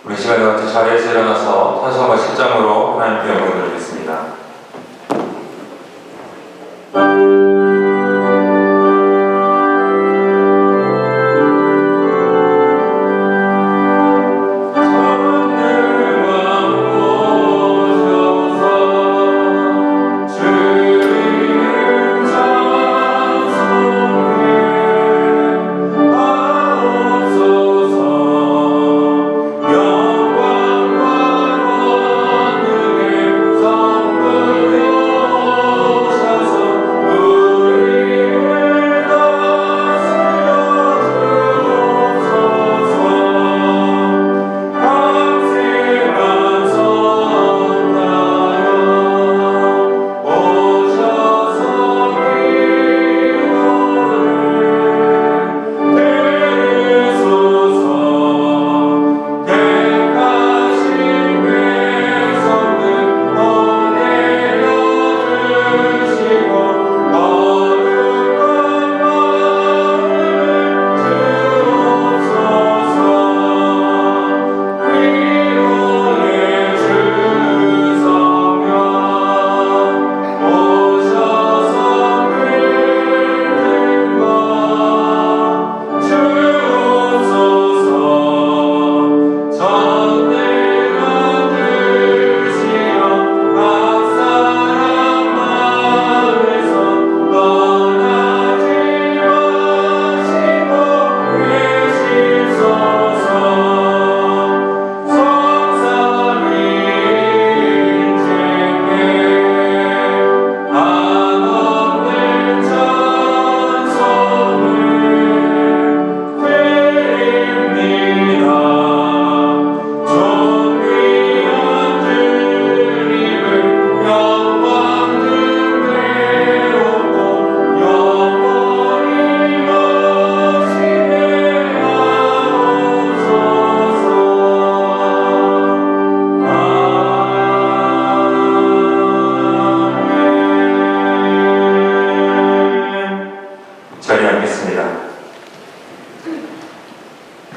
우리 시간에 같이 자리에서 일어나서 찬송과 실장으로 하나님께 영광을 드리겠습니다.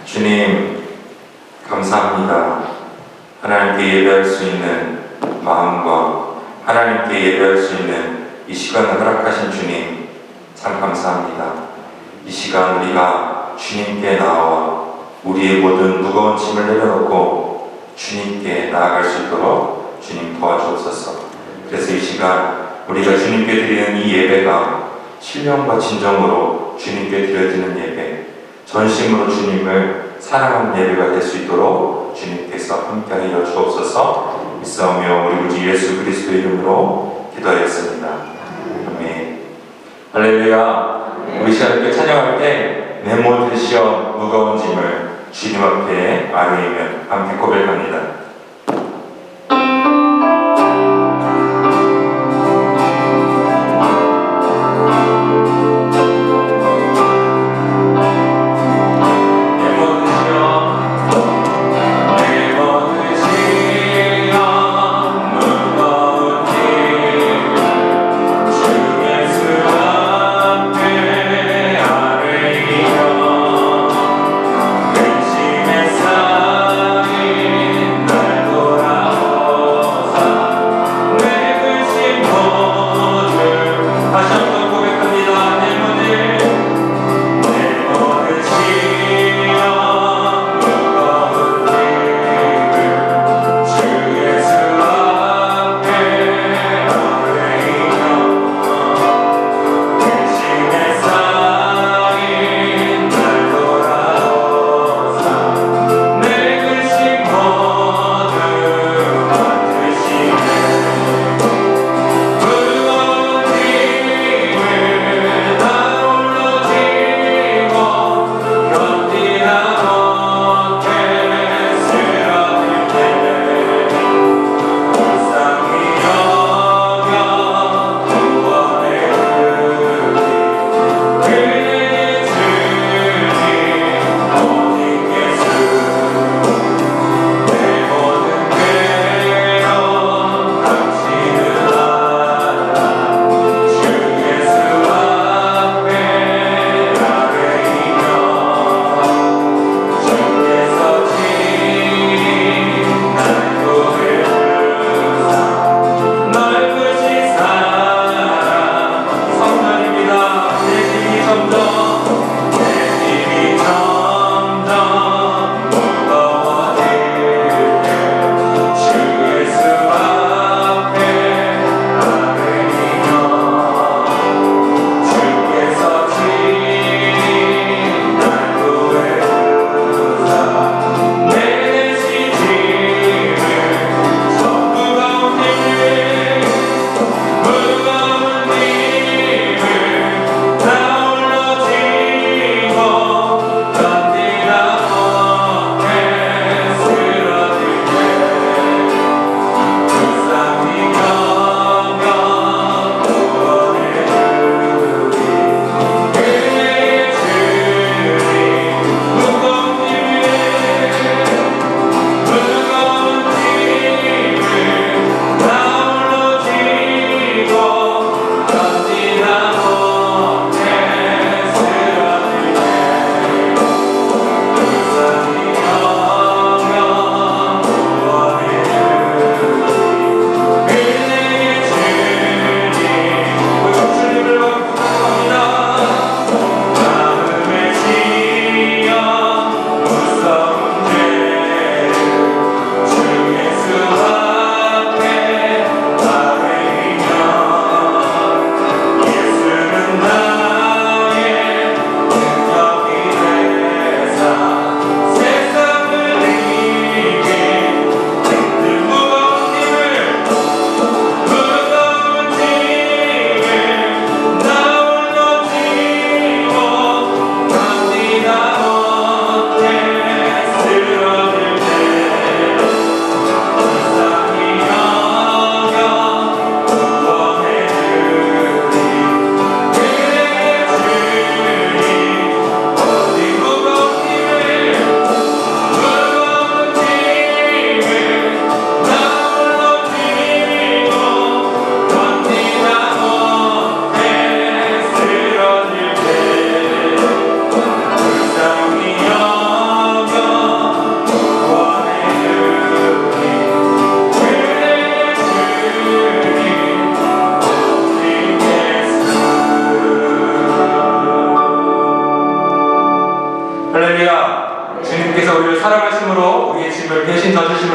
주님, 감사합니다. 하나님께 예배할 수 있는 마음과 하나님께 예배할 수 있는 이 시간을 허락하신 주님, 참 감사합니다. 이 시간 우리가 주님께 나와 우리의 모든 무거운 짐을 내려놓고 주님께 나아갈 수 있도록 주님 도와주옵소서. 그래서 이 시간 우리가 주님께 드리는 이 예배가 신령과 진정으로 주님께 드려지는 예배, 전심으로 주님을 사랑하는 예배가 될 수 있도록 주님께서 함께하여 주옵소서. 믿사오며 우리 구주 예수 그리스도의 이름으로 기도하였습니다. 아멘. 할렐루야. 우리 시간에 찬양할 때 내 모든 시험 무거운 짐을 주님 앞에 아뢰며 함께 고백합니다. 근심의 삶이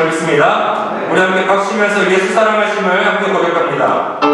믿습니다. 우리 함께 박수치면서 예수 사랑하심을 함께 고백합니다. 나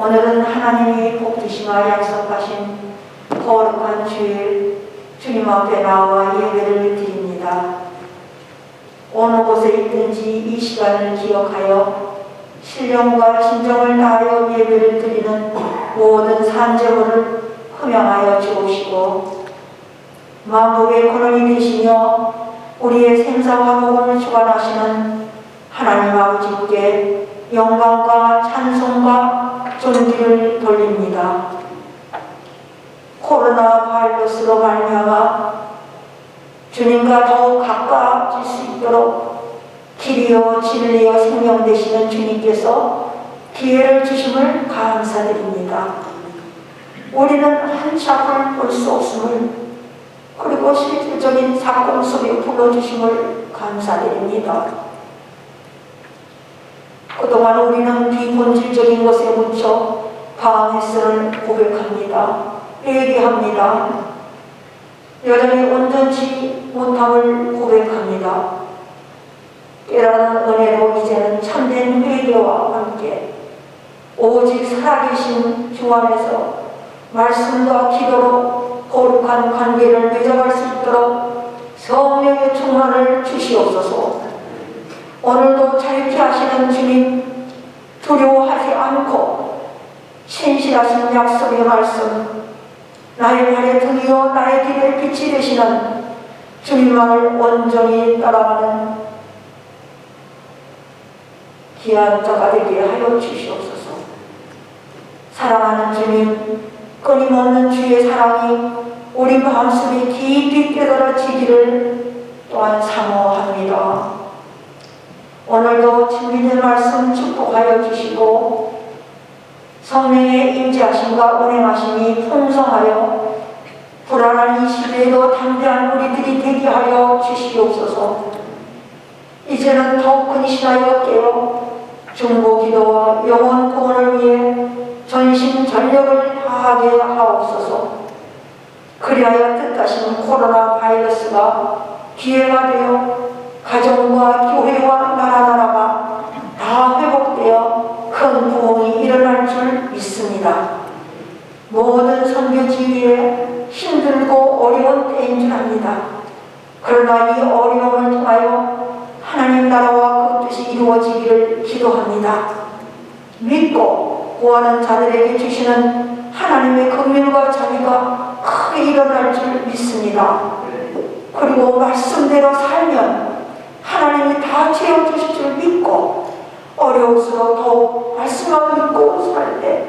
오늘은 하나님이 복주시마 약속하신 거룩한 주일 주님 앞에 나와 예배를 드립니다. 어느 곳에 있든지 이 시간을 기억하여 신령과 진정을 다하여 예배를 드리는 모든 산제물을 흠양하여 주옵시고 만국의 근원이 되시며 우리의 생사와 복을 주관하시는 하나님 아버지께 영광과 찬송과 존귀를 돌립니다. 코로나 바이러스로 말미암아 주님과 더욱 가까워질 수 있도록 길이요 진리요 생명 되시는 주님께서 기회를 주심을 감사드립니다. 우리는 한치 앞을 볼 수 없음을 그리고 실질적인 사건 속에 불러주심을 감사드립니다. 그동안 우리는 비본질적인 것에 묻혀 방황했음을 고백합니다. 회개합니다. 여전히 온전치 못함을 고백합니다. 깨달은 은혜로 이제는 참된 회개와 함께 오직 살아계신 주 안에서 말씀과 기도로 거룩한 관계를 맺어갈 수 있도록 성령의 충만을 주시옵소서. 오늘도 자유케 하시는 주님, 두려워하지 않고 신실하신 약속의 말씀, 나의 발의 등이요 나의 길의 빛이 되시는 주님만을 온전히 따라가는 귀한 자가 되게 하여 주시옵소서. 사랑하는 주님, 끊임없는 주의 사랑이 우리 마음속에 깊이 깨달아지기를 또한 사모합니다. 오늘도 진리의 말씀 축복하여 주시고 성령의 임재하심과 운행하심이 풍성하여 불안한 이 시대에도 담대한 우리들이 되게 하여 주시옵소서. 이제는 더욱 근신하여 깨어 중보기도와 영혼 구원을 위해 전심전력을 다하게 하옵소서. 그리하여 뜻하신 코로나 바이러스가 기회가 되어 가정과 교회와 나라가 다 회복되어 큰 부흥이 일어날 줄 믿습니다. 모든 선교지위에 힘들고 어려운 때인 줄 압니다. 그러나 이 어려움을 통하여 하나님 나라와 그 뜻이 이루어지기를 기도합니다. 믿고 구하는 자들에게 주시는 하나님의 긍휼과 자비가 크게 일어날 줄 믿습니다. 그리고 말씀대로 살면 하나님이 다 채워주실 줄 믿고 어려울수록 더욱 말씀만 믿고 살 때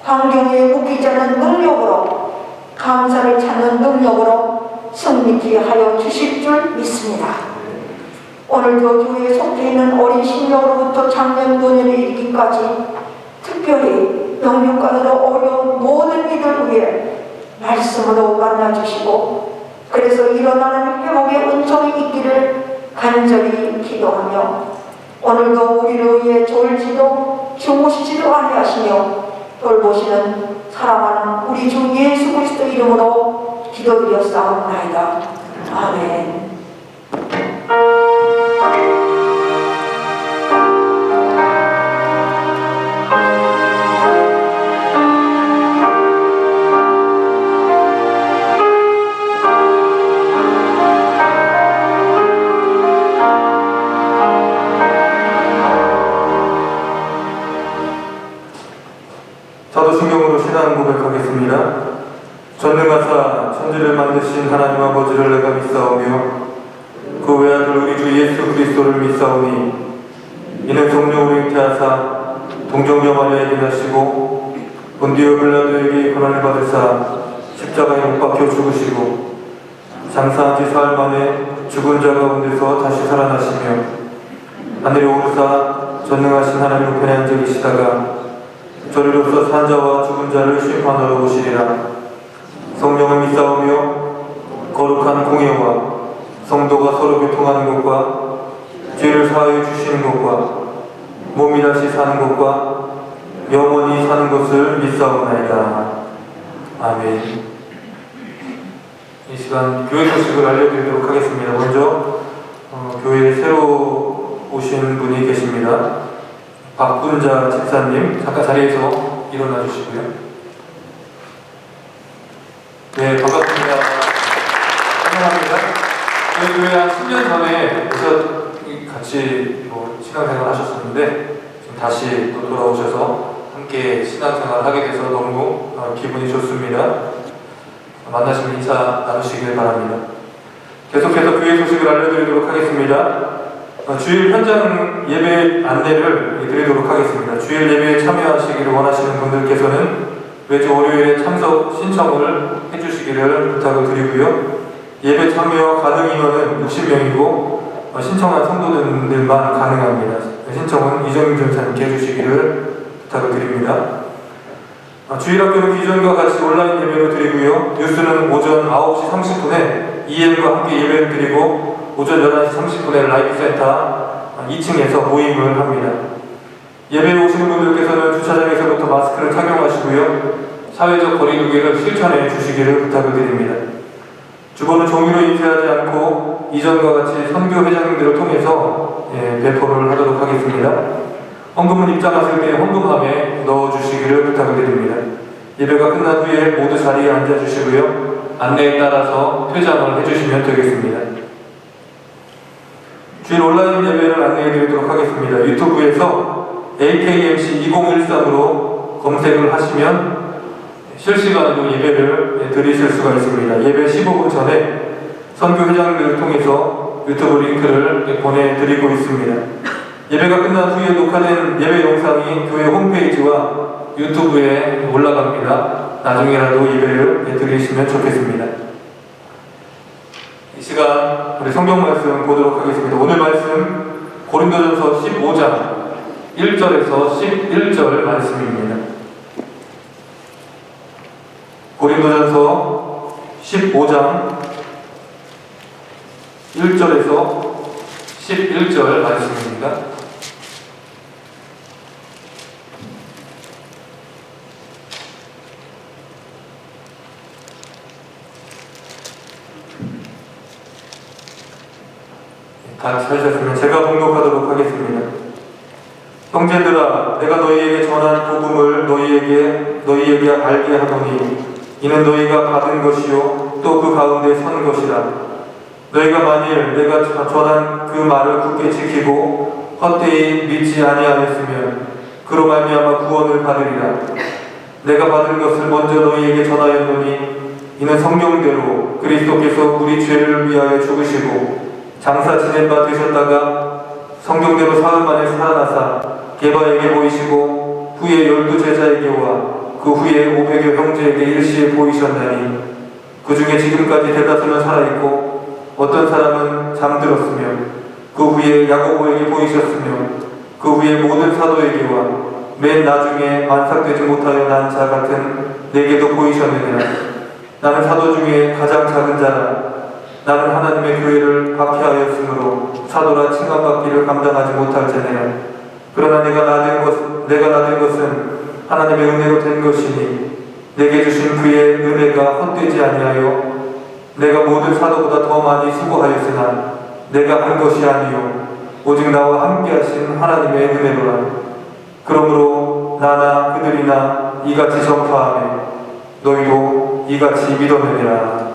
환경에 묶이지 않는 능력으로 감사를 찾는 능력으로 승리케 하여 주실 줄 믿습니다. 오늘도 교회에 속해 있는 어린 신령으로부터 장년 노년에 이르기까지 특별히 영육간으로 어려운 모든 이들을 위해 말씀으로 만나주시고 그래서 일어나는 회복의 은총이 있기를 간절히 기도하며 오늘도 우리를 위해 졸지도 주무시지도 아니하시며 돌보시는 사랑하는 우리 주 예수 그리스도 이름으로 기도드렸사옵나이다. 아멘. 사도신경으로 신앙 고백하겠습니다. 전능하사 천지를 만드신 하나님 아버지를 내가 믿사오며 그 외아들 우리 주 예수 그리스도를 믿사오니 이는 성령으로 잉태하사 동정녀 마리아에게 나시고 본디오 빌라도에게 고난을 받으사 십자가에 못 박혀 죽으시고 장사한 지 사흘 만에 죽은 자 가운데서 다시 살아나시며 하늘에 오르사 전능하신 하나님 우편에 앉아 계시다가 저리로서 산자와 죽은 자를 심판하러 오시리라. 성령을 믿사오며 거룩한 공예와 성도가 서로 교통하는 것과 죄를 사하여 주시는 것과 몸이 다시 사는 것과 영원히 사는 것을 믿사옵나이다. 아멘. 이 시간 교회 소식을 알려드리도록 하겠습니다. 먼저 교회에 새로 오신 분이 계십니다. 박분자 집사님, 잠깐 자리에서 일어나 주시고요. 네, 반갑습니다. 환영합니다. 저희 교회 한 10년 전에 같이 신앙생활 하셨었는데 지금 다시 또 돌아오셔서 함께 신앙생활을 하게 돼서 너무 기분이 좋습니다. 만나시면 인사 나누시길 바랍니다. 계속해서 교회 소식을 알려드리도록 하겠습니다. 주일 현장 예배 안내를 드리도록 하겠습니다. 주일 예배에 참여하시기를 원하시는 분들께서는 매주 월요일에 참석 신청을 해주시기를 부탁을 드리고요. 예배 참여 가능 인원은 60명이고 신청한 성도들만 가능합니다. 신청은 이정민 전사님께 해주시기를 부탁을 드립니다. 주일학교는 기존과 같이 온라인 예배로 드리고요. 뉴스는 오전 9시 30분에 EM과 함께 예배를 드리고 오전 11시 30분에 라이프 센터 2층에서 모임을 합니다. 예배에 오시는 분들께서는 주차장에서부터 마스크를 착용하시고요. 사회적 거리두기를 실천해 주시기를 부탁을 드립니다. 주보는 종이로 인쇄하지 않고 이전과 같이 선교 회장님들을 통해서 배포를 하도록 하겠습니다. 헌금은 입장하실 때 헌금함에 넣어주시기를 부탁을 드립니다. 예배가 끝난 후에 모두 자리에 앉아주시고요. 안내에 따라서 퇴장을 해주시면 되겠습니다. 주일 온라인 예배를 안내해 드리도록 하겠습니다. 유튜브에서 AKMC 2013으로 검색을 하시면 실시간으로 예배를 드리실 수가 있습니다. 예배 15분 전에 선교회장들을 통해서 유튜브 링크를 보내드리고 있습니다. 예배가 끝난 후에 녹화된 예배 영상이 교회 홈페이지와 유튜브에 올라갑니다. 나중에라도 예배를 드리시면 좋겠습니다. 이 시간 우리 성경 말씀 보도록 하겠습니다. 오늘 말씀 고린도전서 15장 1절에서 11절 말씀입니다. 고린도전서 15장 1절에서 11절 말씀입니다. 다 찾으셨으면 제가 봉독하도록 하겠습니다. 형제들아, 내가 너희에게 전한 복음을 너희에게 알게 하노니 이는 너희가 받은 것이요 또 그 가운데 선 것이라. 너희가 만일 내가 전한 그 말을 굳게 지키고 헛되이 믿지 아니하였으면 그로 말미암아 구원을 받으리라. 내가 받은 것을 먼저 너희에게 전하였노니 이는 성경대로 그리스도께서 우리 죄를 위하여 죽으시고 장사 지낸 바 되셨다가 성경대로 사흘 만에 살아나사 게바에게 보이시고 후에 12제자에게와 그 후에 500여 형제에게 일시에 보이셨나니 그 중에 지금까지 대다수는 살아있고 어떤 사람은 잠들었으며 그 후에 야고보에게 보이셨으며 그 후에 모든 사도에게와 맨 나중에 만삭되지 못하여 난 자 같은 내게도 보이셨느니라. 나는 사도 중에 가장 작은 자라. 나는 하나님의 교회를 박해하였으므로 사도라 칭함받기를 감당하지 못할 자네라. 그러나 내가 나된 것은 하나님의 은혜로 된 것이니 내게 주신 그의 은혜가 헛되지 아니하여 내가 모든 사도보다 더 많이 수고하였으나 내가 한 것이 아니요 오직 나와 함께 하신 하나님의 은혜로라. 그러므로 나나 그들이나 이같이 전파하며 너희도 이같이 믿었느니라.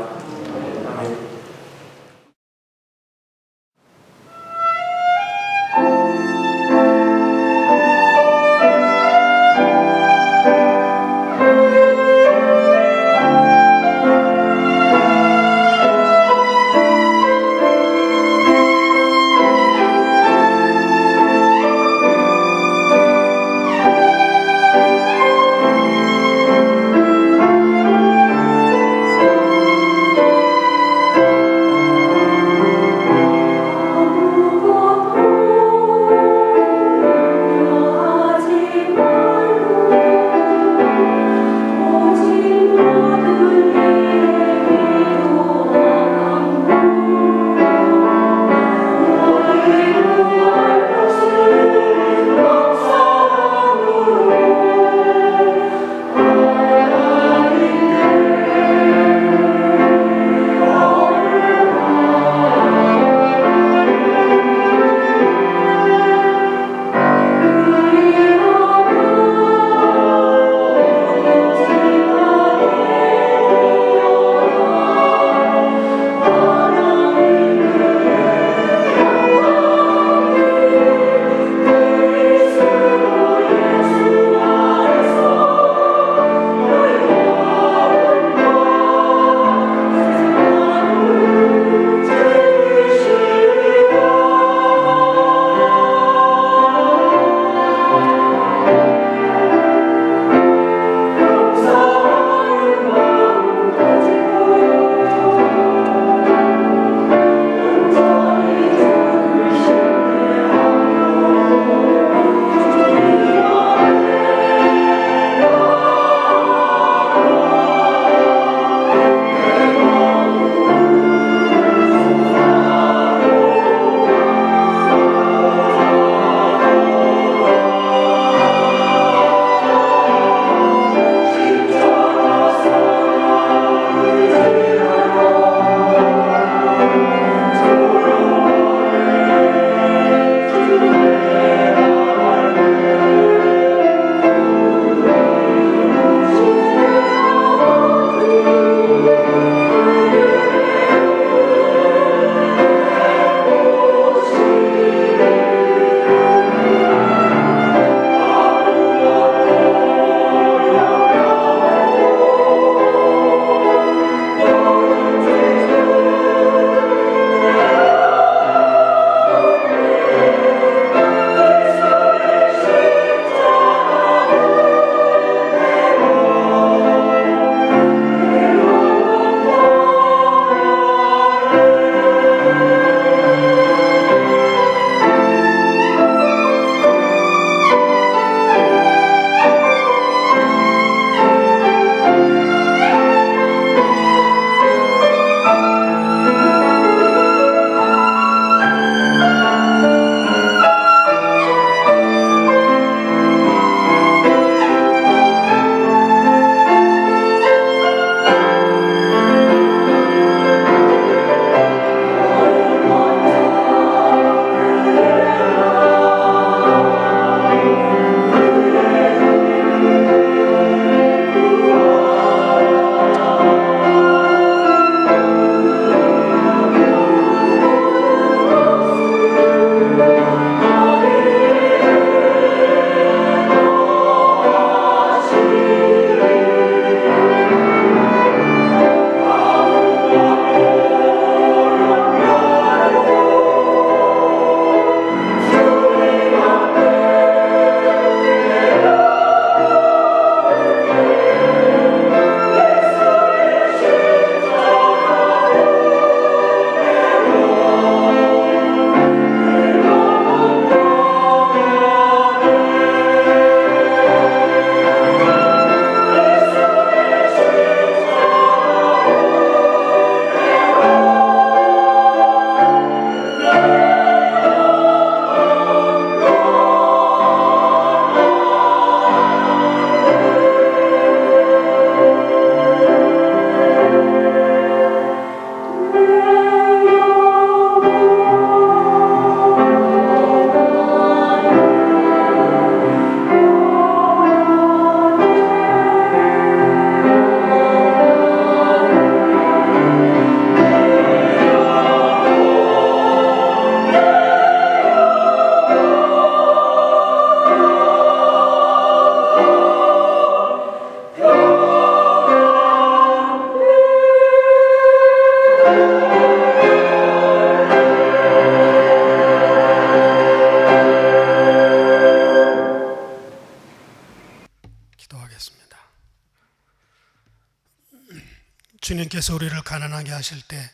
주님께서 우리를 가난하게 하실 때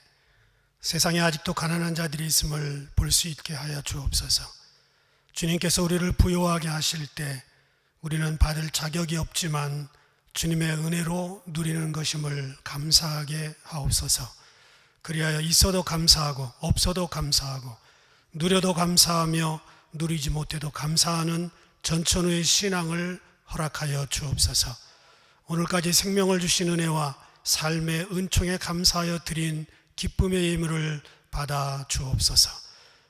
세상에 아직도 가난한 자들이 있음을 볼 수 있게 하여 주옵소서. 주님께서 우리를 부요하게 하실 때 우리는 받을 자격이 없지만 주님의 은혜로 누리는 것임을 감사하게 하옵소서. 그리하여 있어도 감사하고 없어도 감사하고 누려도 감사하며 누리지 못해도 감사하는 전천후의 신앙을 허락하여 주옵소서. 오늘까지 생명을 주신 은혜와 삶의 은총에 감사하여 드린 기쁨의 예물을 받아 주옵소서.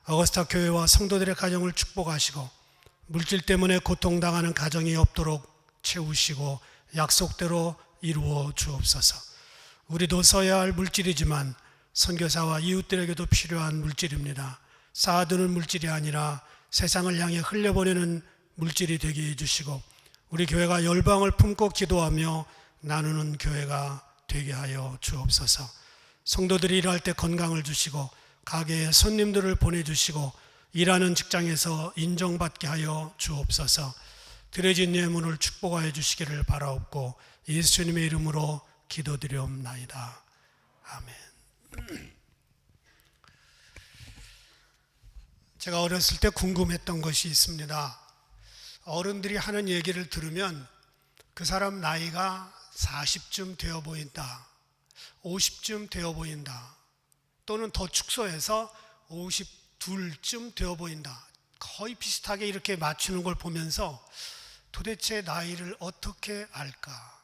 어거스타 교회와 성도들의 가정을 축복하시고 물질 때문에 고통당하는 가정이 없도록 채우시고 약속대로 이루어 주옵소서. 우리도 써야 할 물질이지만 선교사와 이웃들에게도 필요한 물질입니다. 쌓아두는 물질이 아니라 세상을 향해 흘려보내는 물질이 되게 해주시고 우리 교회가 열방을 품고 기도하며 나누는 교회가 되게 하여 주옵소서. 성도들이 일할 때 건강을 주시고 가게에 손님들을 보내주시고 일하는 직장에서 인정받게 하여 주옵소서. 드려진 예물을 축복하여 주시기를 바라옵고 예수님의 이름으로 기도드리옵나이다. 아멘. 제가 어렸을 때 궁금했던 것이 있습니다. 어른들이 하는 얘기를 들으면 그 사람 나이가 40쯤 되어 보인다, 50쯤 되어 보인다, 또는 더 축소해서 52쯤 되어 보인다, 거의 비슷하게 이렇게 맞추는 걸 보면서 도대체 나이를 어떻게 알까?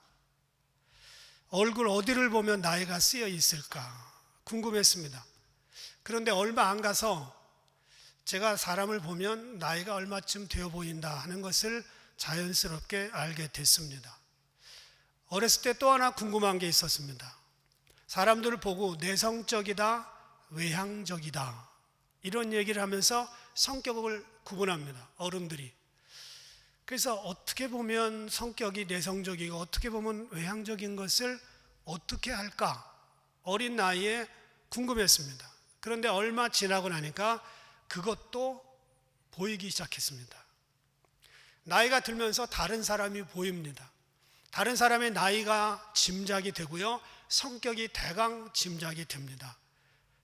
얼굴 어디를 보면 나이가 쓰여 있을까? 궁금했습니다. 그런데 얼마 안 가서 제가 사람을 보면 나이가 얼마쯤 되어 보인다 하는 것을 자연스럽게 알게 됐습니다. 어렸을 때 또 하나 궁금한 게 있었습니다. 사람들을 보고 내성적이다, 외향적이다 이런 얘기를 하면서 성격을 구분합니다, 어른들이. 그래서 어떻게 보면 성격이 내성적이고 어떻게 보면 외향적인 것을 어떻게 할까? 어린 나이에 궁금했습니다. 그런데 얼마 지나고 나니까 그것도 보이기 시작했습니다. 나이가 들면서 다른 사람이 보입니다. 다른 사람의 나이가 짐작이 되고요, 성격이 대강 짐작이 됩니다.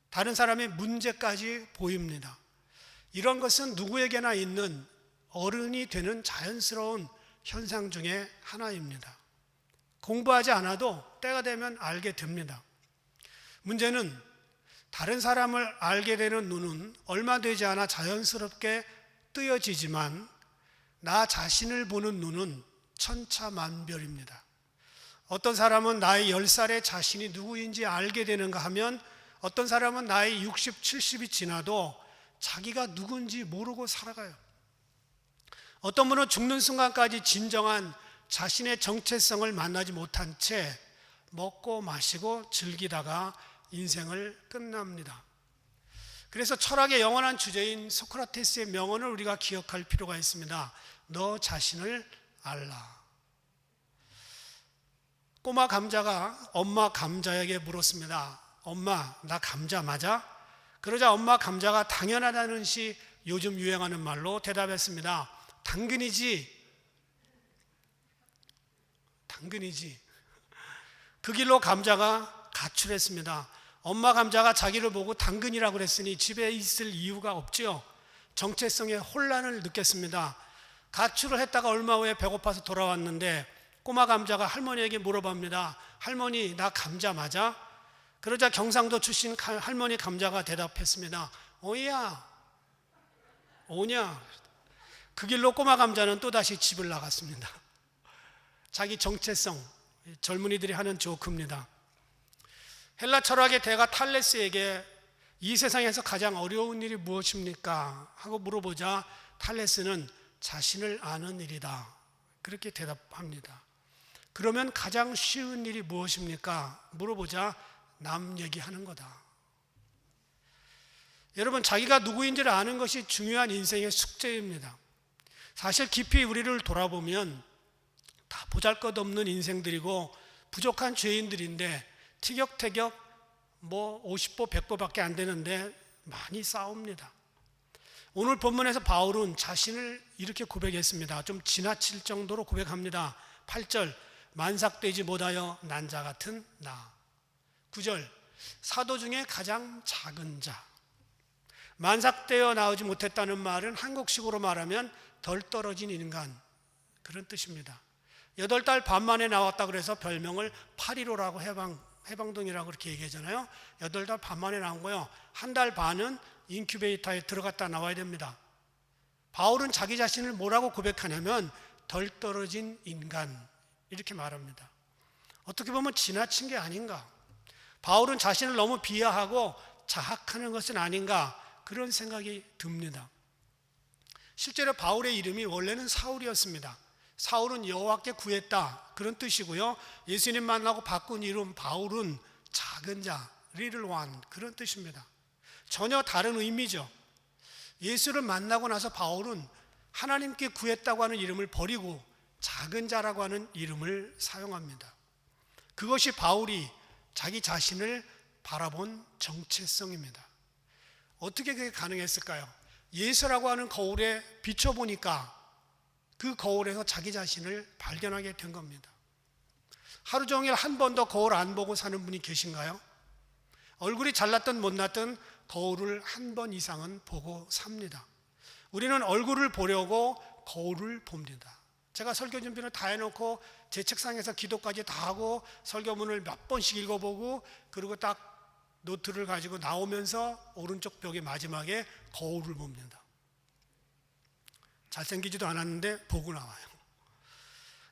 다른 사람의 문제까지 보입니다. 이런 것은 누구에게나 있는 어른이 되는 자연스러운 현상 중에 하나입니다. 공부하지 않아도 때가 되면 알게 됩니다. 문제는 다른 사람을 알게 되는 눈은 얼마 되지 않아 자연스럽게 뜨여지지만 나 자신을 보는 눈은 천차만별입니다. 어떤 사람은 나이 10살에 자신이 누구인지 알게 되는가 하면 어떤 사람은 나이 60, 70이 지나도 자기가 누군지 모르고 살아가요. 어떤 분은 죽는 순간까지 진정한 자신의 정체성을 만나지 못한 채 먹고 마시고 즐기다가 인생을 끝납니다. 그래서 철학의 영원한 주제인 소크라테스의 명언을 우리가 기억할 필요가 있습니다. 너 자신을 알라. 꼬마 감자가 엄마 감자에게 물었습니다. 엄마, 나 감자 맞아? 그러자 엄마 감자가 당연하다는 시 요즘 유행하는 말로 대답했습니다. 당근이지. 당근이지. 그 길로 감자가 가출했습니다. 엄마 감자가 자기를 보고 당근이라고 그랬으니 집에 있을 이유가 없지요. 정체성에 혼란을 느꼈습니다. 가출을 했다가 얼마 후에 배고파서 돌아왔는데 꼬마 감자가 할머니에게 물어봅니다. 할머니, 나 감자 맞아? 그러자 경상도 출신 할머니 감자가 대답했습니다. 오야, 오냐? 그 길로 꼬마 감자는 또다시 집을 나갔습니다. 자기 정체성, 젊은이들이 하는 조크입니다. 헬라 철학의 대가 탈레스에게 이 세상에서 가장 어려운 일이 무엇입니까? 하고 물어보자 탈레스는 자신을 아는 일이다, 그렇게 대답합니다. 그러면 가장 쉬운 일이 무엇입니까? 물어보자 남 얘기하는 거다. 여러분, 자기가 누구인지를 아는 것이 중요한 인생의 숙제입니다. 사실 깊이 우리를 돌아보면 다 보잘것없는 인생들이고 부족한 죄인들인데 티격태격 50보 100보밖에 안 되는데 많이 싸웁니다. 오늘 본문에서 바울은 자신을 이렇게 고백했습니다. 좀 지나칠 정도로 고백합니다. 8절, 만삭되지 못하여 난자 같은 나. 9절, 사도 중에 가장 작은 자. 만삭되어 나오지 못했다는 말은 한국식으로 말하면 덜 떨어진 인간, 그런 뜻입니다. 8달 반 만에 나왔다 그래서 별명을 8.15라고 해방동이라고 그렇게 얘기하잖아요. 8달 반 만에 나온 거요. 한 달 반은 인큐베이터에 들어갔다 나와야 됩니다. 바울은 자기 자신을 뭐라고 고백하냐면 덜 떨어진 인간, 이렇게 말합니다. 어떻게 보면 지나친 게 아닌가, 바울은 자신을 너무 비하하고 자학하는 것은 아닌가, 그런 생각이 듭니다. 실제로 바울의 이름이 원래는 사울이었습니다. 사울은 여호와께 구했다, 그런 뜻이고요. 예수님 만나고 바꾼 이름 바울은 작은 자, little one, 그런 뜻입니다. 전혀 다른 의미죠. 예수를 만나고 나서 바울은 하나님께 구했다고 하는 이름을 버리고 작은 자라고 하는 이름을 사용합니다. 그것이 바울이 자기 자신을 바라본 정체성입니다. 어떻게 그게 가능했을까요? 예수라고 하는 거울에 비춰보니까 그 거울에서 자기 자신을 발견하게 된 겁니다. 하루 종일 한 번도 거울 안 보고 사는 분이 계신가요? 얼굴이 잘났든 못났든 거울을 한 번 이상은 보고 삽니다. 우리는 얼굴을 보려고 거울을 봅니다. 제가 설교 준비를 다 해놓고 제 책상에서 기도까지 다 하고 설교문을 몇 번씩 읽어보고 그리고 딱 노트를 가지고 나오면서 오른쪽 벽의 마지막에 거울을 봅니다. 잘생기지도 않았는데 보고 나와요.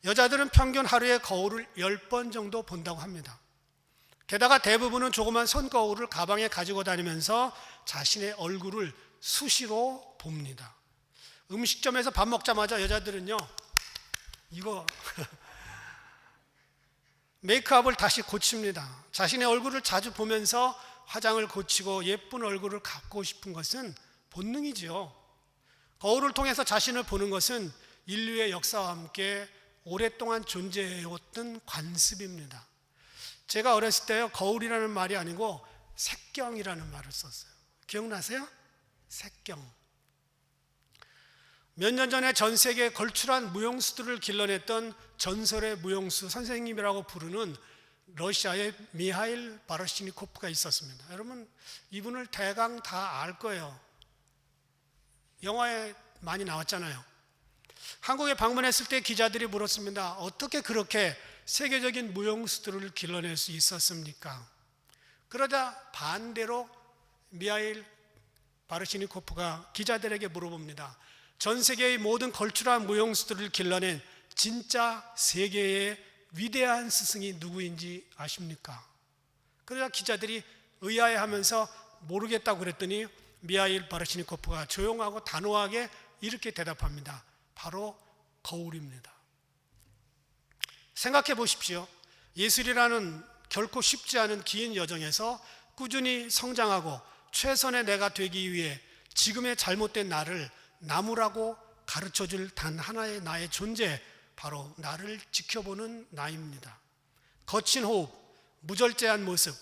여자들은 평균 하루에 거울을 10번 정도 본다고 합니다. 게다가 대부분은 조그만 손거울을 가방에 가지고 다니면서 자신의 얼굴을 수시로 봅니다. 음식점에서 밥 먹자마자 여자들은요, 이거 메이크업을 다시 고칩니다. 자신의 얼굴을 자주 보면서 화장을 고치고 예쁜 얼굴을 갖고 싶은 것은 본능이지요. 거울을 통해서 자신을 보는 것은 인류의 역사와 함께 오랫동안 존재해왔던 관습입니다. 제가 어렸을 때요, 거울이라는 말이 아니고 색경이라는 말을 썼어요. 기억나세요? 색경. 몇 년 전에 전 세계에 걸출한 무용수들을 길러냈던 전설의 무용수 선생님이라고 부르는 러시아의 미하일 바르시니코프가 있었습니다. 여러분, 이분을 대강 다 알 거예요. 영화에 많이 나왔잖아요. 한국에 방문했을 때 기자들이 물었습니다. 어떻게 그렇게 세계적인 무용수들을 길러낼 수 있었습니까? 그러자 반대로 미하일 바르시니코프가 기자들에게 물어봅니다. 전 세계의 모든 걸출한 무용수들을 길러낸 진짜 세계의 위대한 스승이 누구인지 아십니까? 그러자 기자들이 의아해하면서 모르겠다고 그랬더니 미하일 바르시니코프가 조용하고 단호하게 이렇게 대답합니다. 바로 거울입니다. 생각해 보십시오. 예술이라는 결코 쉽지 않은 긴 여정에서 꾸준히 성장하고 최선의 내가 되기 위해 지금의 잘못된 나를 나무라고 가르쳐줄 단 하나의 나의 존재, 바로 나를 지켜보는 나입니다. 거친 호흡, 무절제한 모습,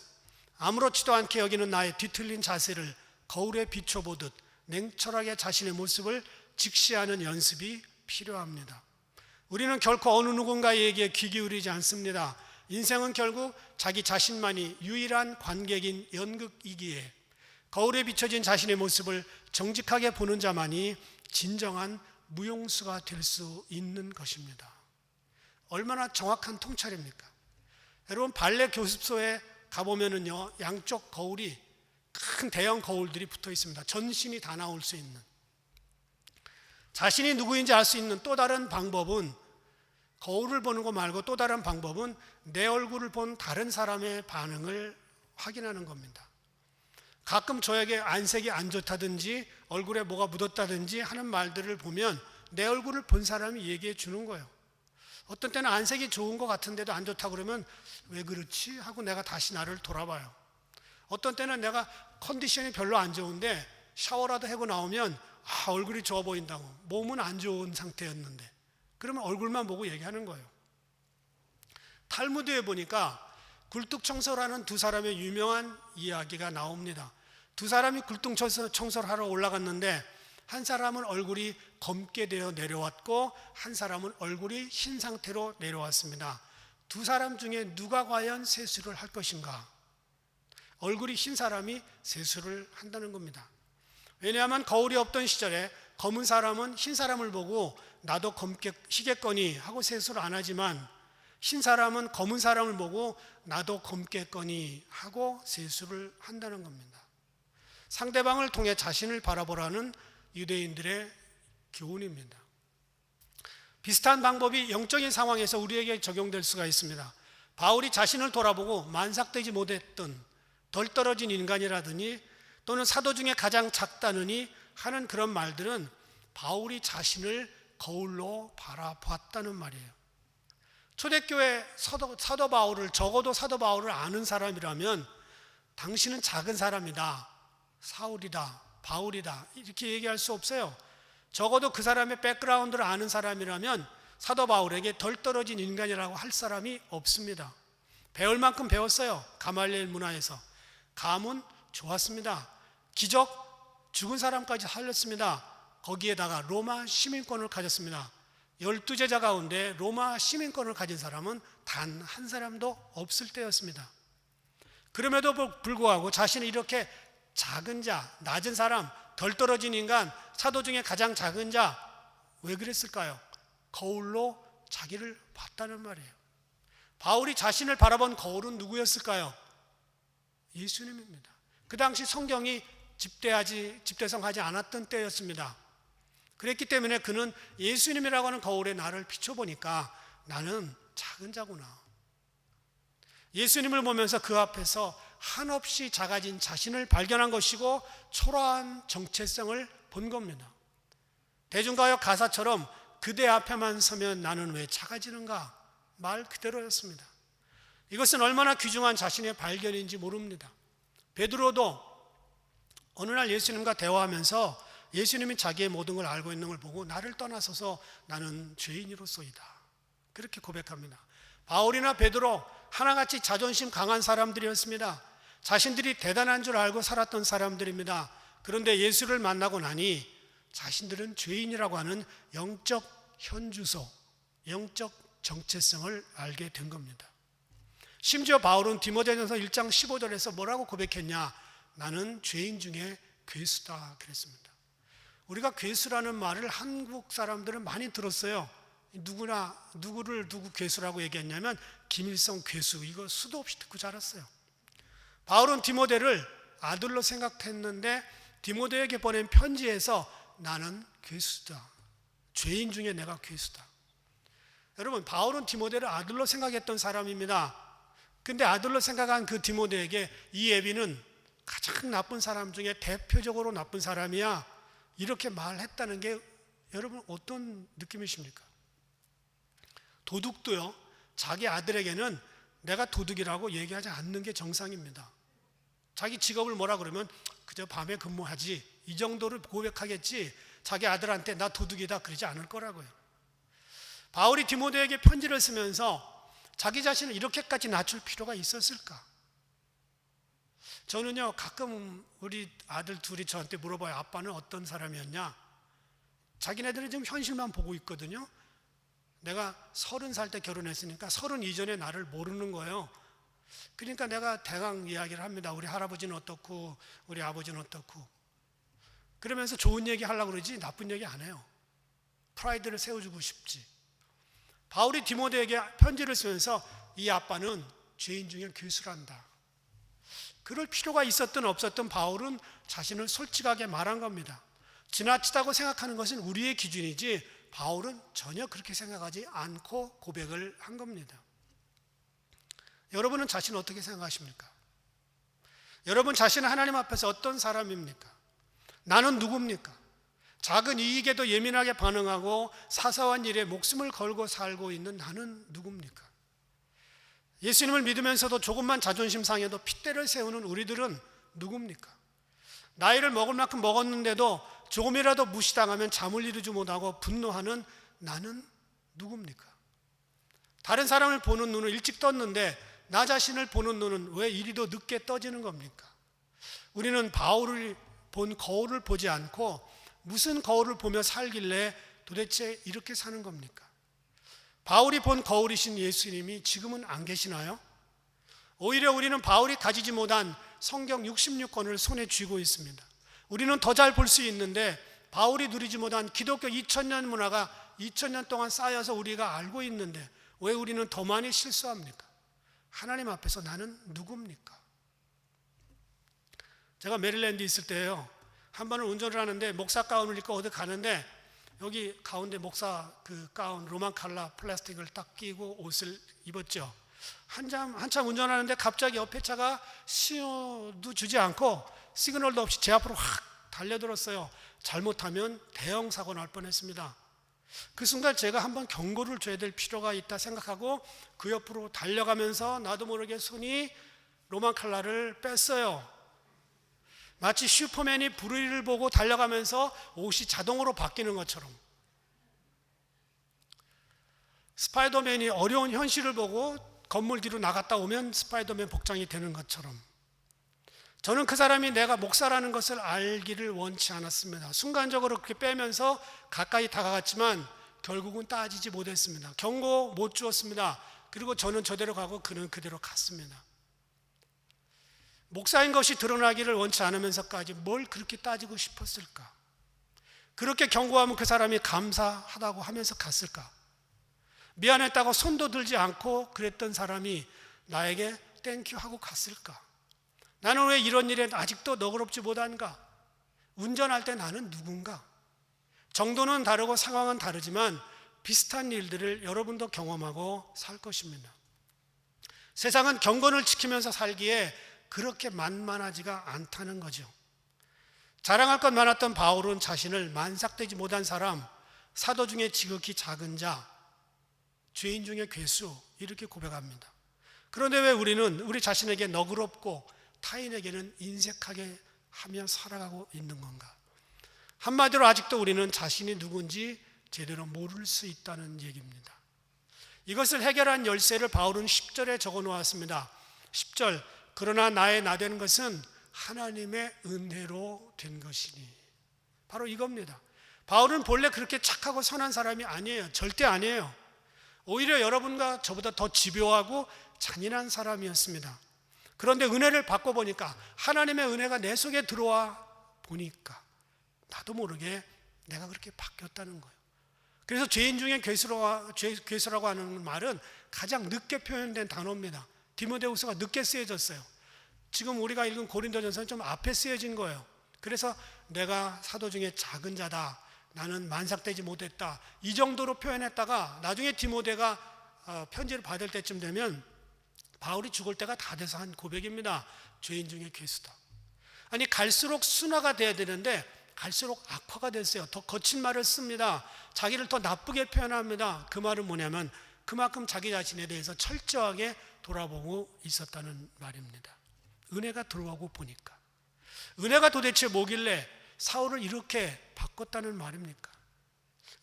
아무렇지도 않게 여기는 나의 뒤틀린 자세를 거울에 비춰보듯 냉철하게 자신의 모습을 직시하는 연습이 필요합니다. 우리는 결코 어느 누군가에게 귀 기울이지 않습니다. 인생은 결국 자기 자신만이 유일한 관객인 연극이기에 거울에 비춰진 자신의 모습을 정직하게 보는 자만이 진정한 무용수가 될 수 있는 것입니다. 얼마나 정확한 통찰입니까? 여러분, 발레 교습소에 가보면은요, 양쪽 거울이 큰 대형 거울들이 붙어 있습니다. 전신이 다 나올 수 있는. 자신이 누구인지 알 수 있는 또 다른 방법은, 거울을 보는 거 말고 또 다른 방법은 내 얼굴을 본 다른 사람의 반응을 확인하는 겁니다. 가끔 저에게 안색이 안 좋다든지 얼굴에 뭐가 묻었다든지 하는 말들을 보면 내 얼굴을 본 사람이 얘기해 주는 거예요. 어떤 때는 안색이 좋은 것 같은데도 안 좋다고 그러면 왜 그렇지? 하고 내가 다시 나를 돌아봐요. 어떤 때는 내가 컨디션이 별로 안 좋은데 샤워라도 하고 나오면 얼굴이 좋아 보인다고, 몸은 안 좋은 상태였는데, 그러면 얼굴만 보고 얘기하는 거예요. 탈무드에 보니까 굴뚝청소라는 두 사람의 유명한 이야기가 나옵니다. 두 사람이 굴뚝청소를 하러 올라갔는데 한 사람은 얼굴이 검게 되어 내려왔고 한 사람은 얼굴이 흰 상태로 내려왔습니다. 두 사람 중에 누가 과연 세수를 할 것인가? 얼굴이 흰 사람이 세수를 한다는 겁니다. 왜냐하면 거울이 없던 시절에 검은 사람은 흰 사람을 보고 나도 검겠거니 하고 세수를 안 하지만, 흰 사람은 검은 사람을 보고 나도 검겠거니 하고 세수를 한다는 겁니다. 상대방을 통해 자신을 바라보라는 유대인들의 교훈입니다. 비슷한 방법이 영적인 상황에서 우리에게 적용될 수가 있습니다. 바울이 자신을 돌아보고 만삭되지 못했던 덜 떨어진 인간이라더니 또는 사도 중에 가장 작다느니 하는 그런 말들은 바울이 자신을 거울로 바라봤다는 말이에요. 초대교회 사도 바울을, 적어도 사도 바울을 아는 사람이라면 당신은 작은 사람이다, 사울이다, 바울이다 이렇게 얘기할 수 없어요. 적어도 그 사람의 백그라운드를 아는 사람이라면 사도 바울에게 덜 떨어진 인간이라고 할 사람이 없습니다. 배울 만큼 배웠어요. 가말리엘 문화에서. 감은 좋았습니다. 기적, 죽은 사람까지 살렸습니다. 거기에다가 로마 시민권을 가졌습니다. 12제자 가운데 로마 시민권을 가진 사람은 단 한 사람도 없을 때였습니다. 그럼에도 불구하고 자신이 이렇게 작은 자, 낮은 사람, 덜 떨어진 인간, 사도 중에 가장 작은 자, 왜 그랬을까요? 거울로 자기를 봤다는 말이에요. 바울이 자신을 바라본 거울은 누구였을까요? 예수님입니다. 그 당시 성경이 집대성하지 않았던 때였습니다. 그랬기 때문에 그는 예수님이라고 하는 거울에 나를 비춰보니까 나는 작은 자구나. 예수님을 보면서 그 앞에서 한없이 작아진 자신을 발견한 것이고 초라한 정체성을 본 겁니다. 대중가요 가사처럼 그대 앞에만 서면 나는 왜 작아지는가? 말 그대로였습니다. 이것은 얼마나 귀중한 자신의 발견인지 모릅니다. 베드로도 어느 날 예수님과 대화하면서 예수님이 자기의 모든 걸 알고 있는 걸 보고 나를 떠나서서 나는 죄인으로서이다, 그렇게 고백합니다. 바울이나 베드로 하나같이 자존심 강한 사람들이었습니다. 자신들이 대단한 줄 알고 살았던 사람들입니다. 그런데 예수를 만나고 나니 자신들은 죄인이라고 하는 영적 현주소, 영적 정체성을 알게 된 겁니다. 심지어 바울은 디모데전서 1장 15절에서 뭐라고 고백했냐? 나는 죄인 중에 괴수다 그랬습니다. 우리가 괴수라는 말을 한국 사람들은 많이 들었어요. 누구를 괴수라고 얘기했냐면 김일성 괴수, 이거 수도 없이 듣고 자랐어요. 바울은 디모데를 아들로 생각했는데 디모데에게 보낸 편지에서 나는 괴수다, 죄인 중에 내가 괴수다. 여러분, 바울은 디모데를 아들로 생각했던 사람입니다. 근데 아들로 생각한 그 디모데에게 이 애비는 가장 나쁜 사람 중에 대표적으로 나쁜 사람이야, 이렇게 말했다는 게 여러분 어떤 느낌이십니까? 도둑도요, 자기 아들에게는 내가 도둑이라고 얘기하지 않는 게 정상입니다. 자기 직업을 뭐라 그러면 그저 밤에 근무하지, 이 정도를 고백하겠지, 자기 아들한테 나 도둑이다 그러지 않을 거라고요. 바울이 디모데에게 편지를 쓰면서 자기 자신을 이렇게까지 낮출 필요가 있었을까? 저는요, 가끔 우리 아들 둘이 저한테 물어봐요. 아빠는 어떤 사람이었냐? 자기네들은 지금 현실만 보고 있거든요. 내가 30살 때 결혼했으니까 30 이전에 나를 모르는 거예요. 그러니까 내가 대강 이야기를 합니다. 우리 할아버지는 어떻고 우리 아버지는 어떻고, 그러면서 좋은 얘기 하려고 그러지 나쁜 얘기 안 해요. 프라이드를 세워주고 싶지. 바울이 디모데에게 편지를 쓰면서 이 아빠는 죄인 중에 괴수란다, 그럴 필요가 있었든 없었든 바울은 자신을 솔직하게 말한 겁니다. 지나치다고 생각하는 것은 우리의 기준이지 바울은 전혀 그렇게 생각하지 않고 고백을 한 겁니다. 여러분은 자신 어떻게 생각하십니까? 여러분 자신은 하나님 앞에서 어떤 사람입니까? 나는 누굽니까? 작은 이익에도 예민하게 반응하고 사소한 일에 목숨을 걸고 살고 있는 나는 누굽니까? 예수님을 믿으면서도 조금만 자존심 상해도 핏대를 세우는 우리들은 누굽니까? 나이를 먹을 만큼 먹었는데도 조금이라도 무시당하면 잠을 이루지 못하고 분노하는 나는 누굽니까? 다른 사람을 보는 눈은 일찍 떴는데 나 자신을 보는 눈은 왜 이리도 늦게 떠지는 겁니까? 우리는 바울을 본 거울을 보지 않고 무슨 거울을 보며 살길래 도대체 이렇게 사는 겁니까? 바울이 본 거울이신 예수님이 지금은 안 계시나요? 오히려 우리는 바울이 가지지 못한 성경 66권을 손에 쥐고 있습니다. 우리는 더 잘 볼 수 있는데 바울이 누리지 못한 기독교 2000년 문화가 2000년 동안 쌓여서 우리가 알고 있는데 왜 우리는 더 많이 실수합니까? 하나님 앞에서 나는 누굽니까? 제가 메릴랜드 있을 때요, 한 번은 운전을 하는데 목사 가운을 입고 어디 가는데 여기 가운데 목사 그 가운 로만 칼라 플라스틱을 딱 끼고 옷을 입었죠. 한참 운전하는데 갑자기 옆에 차가 신호도 주지 않고 시그널도 없이 제 앞으로 확 달려들었어요. 잘못하면 대형 사고 날 뻔했습니다. 그 순간 제가 한번 경고를 줘야 될 필요가 있다 생각하고 그 옆으로 달려가면서 나도 모르게 손이 로만 칼라를 뺐어요. 마치 슈퍼맨이 불의를 보고 달려가면서 옷이 자동으로 바뀌는 것처럼, 스파이더맨이 어려운 현실을 보고 건물 뒤로 나갔다 오면 스파이더맨 복장이 되는 것처럼, 저는 그 사람이 내가 목사라는 것을 알기를 원치 않았습니다. 순간적으로 그렇게 빼면서 가까이 다가갔지만 결국은 따지지 못했습니다. 경고 못 주었습니다. 그리고 저는 저대로 가고 그는 그대로 갔습니다. 목사인 것이 드러나기를 원치 않으면서까지 뭘 그렇게 따지고 싶었을까? 그렇게 경고하면 그 사람이 감사하다고 하면서 갔을까? 미안했다고 손도 들지 않고 그랬던 사람이 나에게 땡큐 하고 갔을까? 나는 왜 이런 일에 아직도 너그럽지 못한가? 운전할 때 나는 누군가? 정도는 다르고 상황은 다르지만 비슷한 일들을 여러분도 경험하고 살 것입니다. 세상은 경건을 지키면서 살기에 그렇게 만만하지가 않다는 거죠. 자랑할 것 많았던 바울은 자신을 만삭되지 못한 사람, 사도 중에 지극히 작은 자, 죄인 중에 괴수, 이렇게 고백합니다. 그런데 왜 우리는 우리 자신에게 너그럽고 타인에게는 인색하게 하며 살아가고 있는 건가? 한마디로 아직도 우리는 자신이 누군지 제대로 모를 수 있다는 얘기입니다. 이것을 해결한 열쇠를 바울은 10절에 적어 놓았습니다. 10절, 그러나 나의 나된 것은 하나님의 은혜로 된 것이니. 바로 이겁니다. 바울은 본래 그렇게 착하고 선한 사람이 아니에요. 절대 아니에요. 오히려 여러분과 저보다 더 집요하고 잔인한 사람이었습니다. 그런데 은혜를 받고 보니까, 하나님의 은혜가 내 속에 들어와 보니까 나도 모르게 내가 그렇게 바뀌었다는 거예요. 그래서 죄인 중에 괴수라고 하는 말은 가장 늦게 표현된 단어입니다. 디모데후서가 늦게 쓰여졌어요. 지금 우리가 읽은 고린도전서는 좀 앞에 쓰여진 거예요. 그래서 내가 사도 중에 작은 자다, 나는 만삭되지 못했다, 이 정도로 표현했다가 나중에 디모데가 편지를 받을 때쯤 되면 바울이 죽을 때가 다 돼서 한 고백입니다. 죄인 중에 괴수다. 아니, 갈수록 순화가 돼야 되는데 갈수록 악화가 됐어요. 더 거친 말을 씁니다. 자기를 더 나쁘게 표현합니다. 그 말은 뭐냐면 그만큼 자기 자신에 대해서 철저하게 돌아보고 있었다는 말입니다. 은혜가 들어오고 보니까. 은혜가 도대체 뭐길래 사울을 이렇게 바꿨다는 말입니까?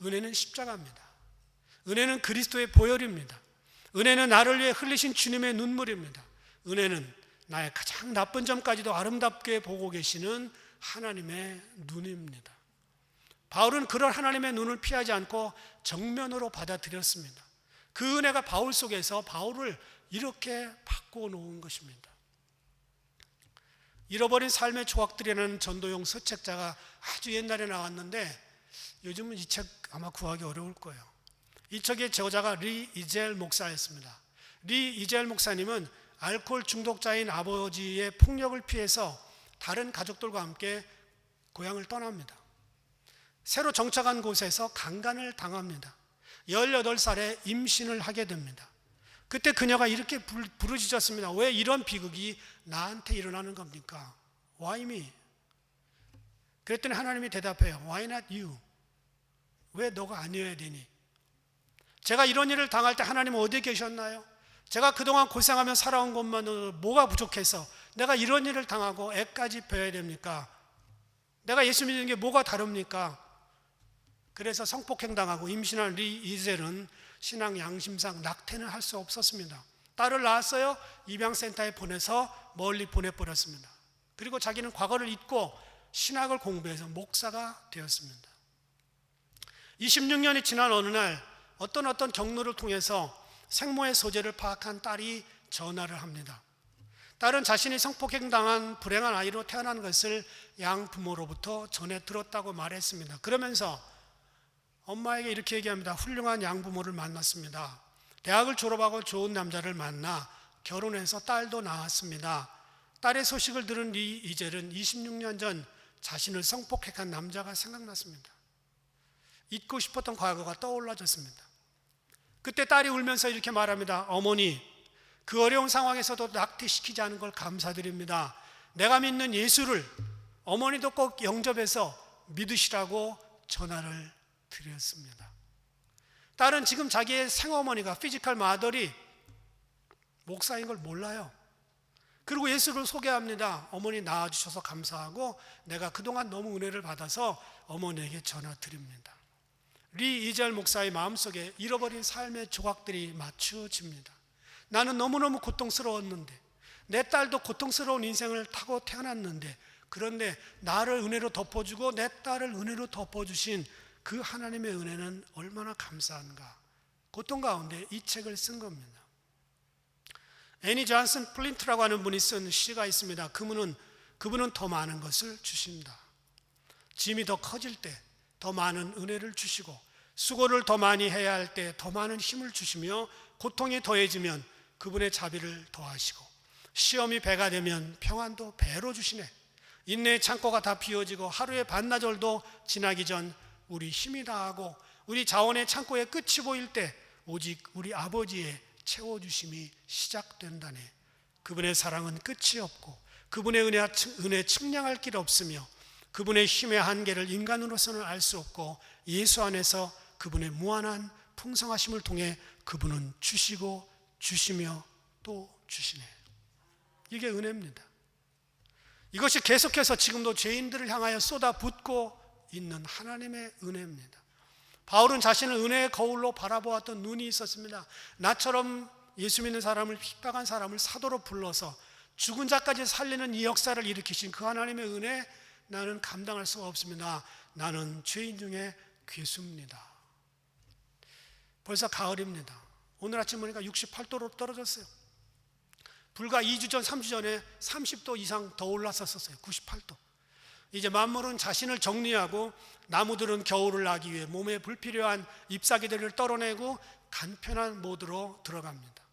은혜는 십자가입니다. 은혜는 그리스도의 보혈입니다. 은혜는 나를 위해 흘리신 주님의 눈물입니다. 은혜는 나의 가장 나쁜 점까지도 아름답게 보고 계시는 하나님의 눈입니다. 바울은 그런 하나님의 눈을 피하지 않고 정면으로 받아들였습니다. 그 은혜가 바울 속에서 바울을 이렇게 바꿔놓은 것입니다. 잃어버린 삶의 조각들이라는 전도용 서책자가 아주 옛날에 나왔는데 요즘은 이 책 아마 구하기 어려울 거예요. 이 책의 저자가 리 이젤 목사였습니다. 리 이젤 목사님은 알코올 중독자인 아버지의 폭력을 피해서 다른 가족들과 함께 고향을 떠납니다. 새로 정착한 곳에서 강간을 당합니다. 18살에 임신을 하게 됩니다. 그때 그녀가 이렇게 부르짖었습니다. 왜 이런 비극이 나한테 일어나는 겁니까? Why me? 그랬더니 하나님이 대답해요. Why not you? 왜 너가 아니어야 되니? 제가 이런 일을 당할 때 하나님은 어디에 계셨나요? 제가 그동안 고생하며 살아온 것만으로 뭐가 부족해서 내가 이런 일을 당하고 애까지 벼야 됩니까? 내가 예수 믿는 게 뭐가 다릅니까? 그래서 성폭행 당하고 임신한 리 이젤은 신앙 양심상 낙태는 할 수 없었습니다. 딸을 낳았어요. 입양센터에 보내서 멀리 보내버렸습니다. 그리고 자기는 과거를 잊고 신학을 공부해서 목사가 되었습니다. 26년이 지난 어느 날 어떤 경로를 통해서 생모의 소재를 파악한 딸이 전화를 합니다. 딸은 자신이 성폭행당한 불행한 아이로 태어난 것을 양부모로부터 전해 들었다고 말했습니다. 그러면서 엄마에게 이렇게 얘기합니다. 훌륭한 양부모를 만났습니다. 대학을 졸업하고 좋은 남자를 만나 결혼해서 딸도 낳았습니다. 딸의 소식을 들은 리 이젤은 26년 전 자신을 성폭행한 남자가 생각났습니다. 잊고 싶었던 과거가 떠올라졌습니다. 그때 딸이 울면서 이렇게 말합니다. 어머니, 그 어려운 상황에서도 낙태시키지 않은 걸 감사드립니다. 내가 믿는 예수를 어머니도 꼭 영접해서 믿으시라고 전화를 드렸습니다. 딸은 지금 자기의 생어머니가 피지컬 마더리 목사인 걸 몰라요. 그리고 예수를 소개합니다. 어머니 낳아주셔서 감사하고 내가 그동안 너무 은혜를 받아서 어머니에게 전화 드립니다. 리 이젤 목사의 마음속에 잃어버린 삶의 조각들이 맞추어집니다. 나는 너무너무 고통스러웠는데, 내 딸도 고통스러운 인생을 타고 태어났는데, 그런데 나를 은혜로 덮어주고 내 딸을 은혜로 덮어주신 그 하나님의 은혜는 얼마나 감사한가. 고통 가운데 이 책을 쓴 겁니다. 애니 존슨 플린트라고 하는 분이 쓴 시가 있습니다. 그분은 더 많은 것을 주신다. 짐이 더 커질 때 더 많은 은혜를 주시고, 수고를 더 많이 해야 할 때 더 많은 힘을 주시며, 고통이 더해지면 그분의 자비를 더하시고, 시험이 배가 되면 평안도 배로 주시네. 인내의 창고가 다 비워지고 하루의 반나절도 지나기 전 우리 힘이 다하고 우리 자원의 창고의 끝이 보일 때 오직 우리 아버지의 채워주심이 시작된다네. 그분의 사랑은 끝이 없고 그분의 은혜 측량할 길 없으며 그분의 힘의 한계를 인간으로서는 알 수 없고, 예수 안에서 그분의 무한한 풍성하심을 통해 그분은 주시고 주시며 또 주시네. 이게 은혜입니다. 이것이 계속해서 지금도 죄인들을 향하여 쏟아붓고 있는 하나님의 은혜입니다. 바울은 자신을 은혜의 거울로 바라보았던 눈이 있었습니다. 나처럼 예수 믿는 사람을, 핍박한 사람을 사도로 불러서 죽은 자까지 살리는 이 역사를 일으키신 그 하나님의 은혜, 나는 감당할 수가 없습니다. 나는 죄인 중에 괴수입니다. 벌써 가을입니다. 오늘 아침 보니까 68도로 떨어졌어요. 불과 2주 전, 3주 전에 30도 이상 더 올랐었어요. 98도. 이제 만물은 자신을 정리하고 나무들은 겨울을 나기 위해 몸에 불필요한 잎사귀들을 떨어내고 간편한 모드로 들어갑니다.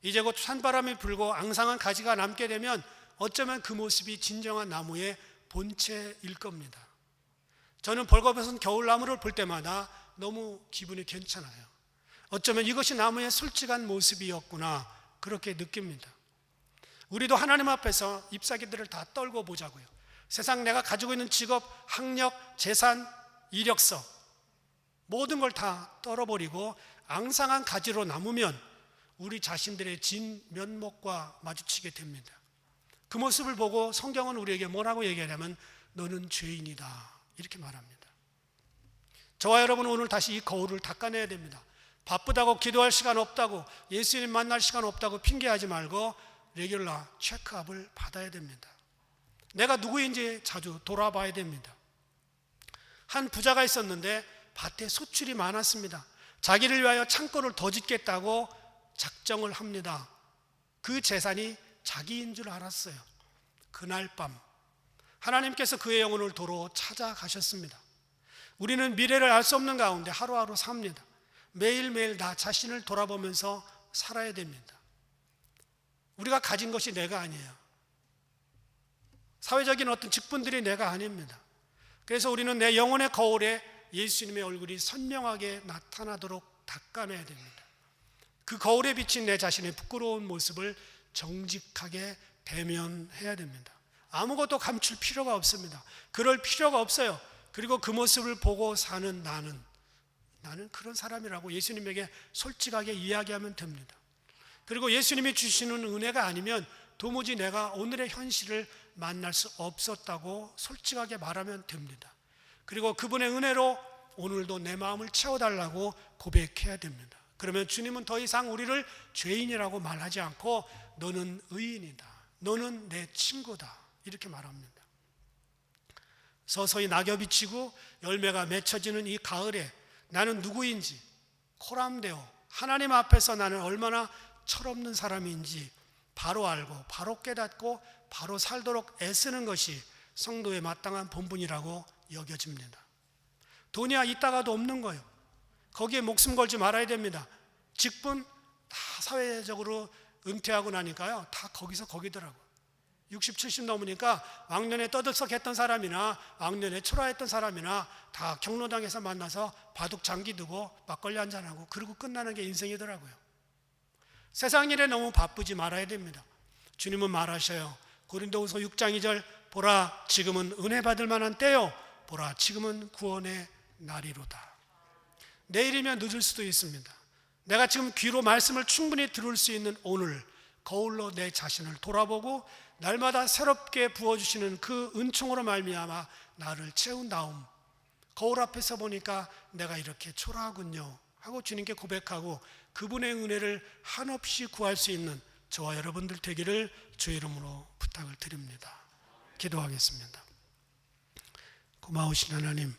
이제 곧 찬바람이 불고 앙상한 가지가 남게 되면 어쩌면 그 모습이 진정한 나무의 본체일 겁니다. 저는 벌거벗은 겨울나무를 볼 때마다 너무 기분이 괜찮아요. 어쩌면 이것이 나무의 솔직한 모습이었구나, 그렇게 느낍니다. 우리도 하나님 앞에서 잎사귀들을 다 떨고 보자고요. 세상 내가 가지고 있는 직업, 학력, 재산, 이력서 모든 걸 다 떨어버리고 앙상한 가지로 남으면 우리 자신들의 진 면목과 마주치게 됩니다. 그 모습을 보고 성경은 우리에게 뭐라고 얘기하냐면 너는 죄인이다, 이렇게 말합니다. 저와 여러분은 오늘 다시 이 거울을 닦아내야 됩니다. 바쁘다고 기도할 시간 없다고, 예수님 만날 시간 없다고 핑계하지 말고 레귤러 체크업을 받아야 됩니다. 내가 누구인지 자주 돌아봐야 됩니다. 한 부자가 있었는데 밭에 소출이 많았습니다. 자기를 위하여 창고를 더 짓겠다고 작정을 합니다. 그 재산이 자기인 줄 알았어요. 그날 밤 하나님께서 그의 영혼을 도로 찾아가셨습니다. 우리는 미래를 알 수 없는 가운데 하루하루 삽니다. 매일매일 나 자신을 돌아보면서 살아야 됩니다. 우리가 가진 것이 내가 아니에요. 사회적인 어떤 직분들이 내가 아닙니다. 그래서 우리는 내 영혼의 거울에 예수님의 얼굴이 선명하게 나타나도록 닦아내야 됩니다. 그 거울에 비친 내 자신의 부끄러운 모습을 정직하게 대면해야 됩니다. 아무것도 감출 필요가 없습니다. 그럴 필요가 없어요. 그리고 그 모습을 보고 사는 나는 그런 사람이라고 예수님에게 솔직하게 이야기하면 됩니다. 그리고 예수님이 주시는 은혜가 아니면 도무지 내가 오늘의 현실을 만날 수 없었다고 솔직하게 말하면 됩니다. 그리고 그분의 은혜로 오늘도 내 마음을 채워달라고 고백해야 됩니다. 그러면 주님은 더 이상 우리를 죄인이라고 말하지 않고 너는 의인이다, 너는 내 친구다, 이렇게 말합니다. 서서히 낙엽이 지고 열매가 맺혀지는 이 가을에 나는 누구인지, 코람데오 하나님 앞에서 나는 얼마나 철없는 사람인지 바로 알고 바로 깨닫고 바로 살도록 애쓰는 것이 성도의 마땅한 본분이라고 여겨집니다. 돈이 있다가도 없는 거예요. 거기에 목숨 걸지 말아야 됩니다. 직분 다 사회적으로 은퇴하고 나니까요, 다 거기서 거기더라고요. 60, 70 넘으니까 왕년에 떠들썩했던 사람이나 왕년에 초라했던 사람이나 다 경로당에서 만나서 바둑 장기 두고 막걸리 한잔하고 그러고 끝나는 게 인생이더라고요. 세상 일에 너무 바쁘지 말아야 됩니다. 주님은 말하셔요. 고린도후서 6장 2절, 보라 지금은 은혜 받을 만한 때요, 보라 지금은 구원의 날이로다. 내일이면 늦을 수도 있습니다. 내가 지금 귀로 말씀을 충분히 들을 수 있는 오늘, 거울로 내 자신을 돌아보고 날마다 새롭게 부어주시는 그 은총으로 말미암아 나를 채운 다음, 거울 앞에서 보니까 내가 이렇게 초라하군요 하고 주님께 고백하고 그분의 은혜를 한없이 구할 수 있는 저와 여러분들 되기를 주의 이름으로 부탁을 드립니다. 기도하겠습니다. 고마우신 하나님,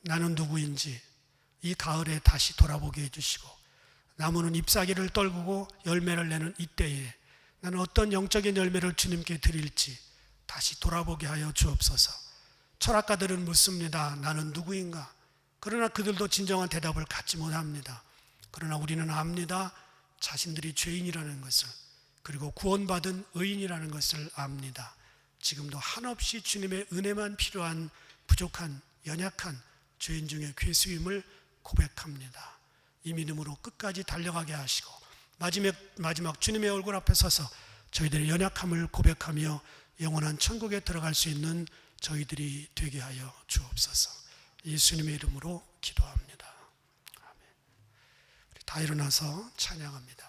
나는 누구인지 이 가을에 다시 돌아보게 해주시고 나무는 잎사귀를 떨구고 열매를 내는 이때에 나는 어떤 영적인 열매를 주님께 드릴지 다시 돌아보게 하여 주옵소서. 철학가들은 묻습니다. 나는 누구인가? 그러나 그들도 진정한 대답을 갖지 못합니다. 그러나 우리는 압니다. 자신들이 죄인이라는 것을, 그리고 구원받은 의인이라는 것을 압니다. 지금도 한없이 주님의 은혜만 필요한 부족한 연약한 죄인 중에 괴수임을 고백합니다. 이 믿음으로 끝까지 달려가게 하시고 마지막 주님의 얼굴 앞에 서서 저희들의 연약함을 고백하며 영원한 천국에 들어갈 수 있는 저희들이 되게 하여 주옵소서. 예수님의 이름으로 기도합니다. 아멘. 우리 다 일어나서 찬양합니다.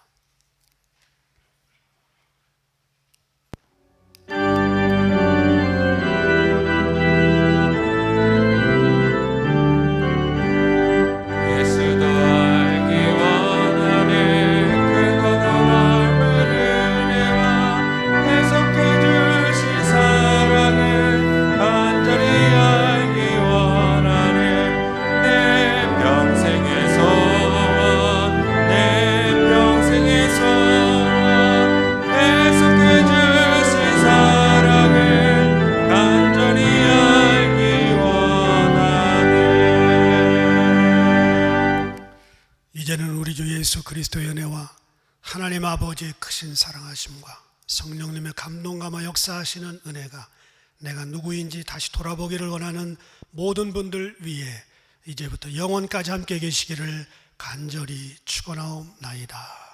예수 그리스도의 은혜와 하나님 아버지의 크신 사랑하심과 성령님의 감동감화 역사하시는 은혜가 내가 누구인지 다시 돌아보기를 원하는 모든 분들 위해 이제부터 영원까지 함께 계시기를 간절히 축원하옵나이다.